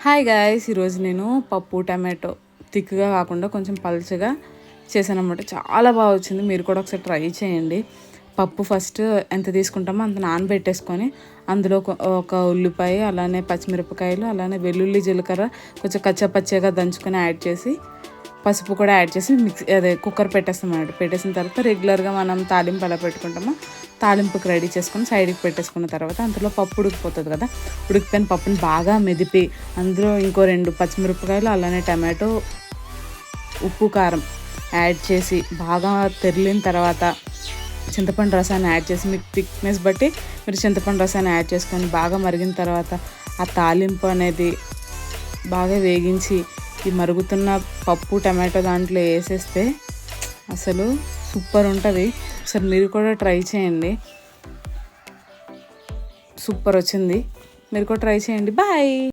Hi guys, ఈరోజు నేను పప్పు టమాటో థిక్గా కాకుండా కొంచెం పల్చగా చేశానమాట. చాలా బాగా వచ్చింది. మీరు కూడా ఒకసారి ట్రై చేయండి. పప్పు ఫస్ట్ ఎంత తీసుకుంటామో అంత నానబెట్టేసుకొని అందులో ఒక ఉల్లిపాయ, అలానే పచ్చిమిరపకాయలు, అలానే వెల్లుల్లి, జీలకర్ర కొంచెం కచ్చపచ్చగా దంచుకొని యాడ్ చేసి పసుపు కూడా యాడ్ చేసి కుక్కర్ పెట్టేస్తాం అన్నమాట. పెట్టేసిన తర్వాత రెగ్యులర్గా మనం తాలింపు ఎలా పెట్టుకుంటామో తాలింపుకి రెడీ చేసుకొని సైడ్కి పెట్టేసుకున్న తర్వాత అందులో పప్పు ఉడికిపోతుంది కదా. ఉడికిపోయిన పప్పుని బాగా మెదిపి అందులో ఇంకో 2 పచ్చిమిరపకాయలు, అలానే టమాటో, ఉప్పు, కారం యాడ్ చేసి బాగా తెరిలిన తర్వాత చింతపండు రసాన్ని యాడ్ చేసి మీకు థిక్నెస్ బట్టి మీరు చింతపండు రసాన్ని యాడ్ చేసుకొని బాగా మరిగిన తర్వాత ఆ తాలింపు అనేది బాగా వేగించి ఈ మరుగుతున్న పప్పు టమాటో దాంట్లో వేసేస్తే అసలు సూపర్ ఉంటుంది. ఒకసారి మీరు కూడా ట్రై చేయండి. సూపర్ వచ్చింది. మీరు కూడా ట్రై చేయండి. బాయ్.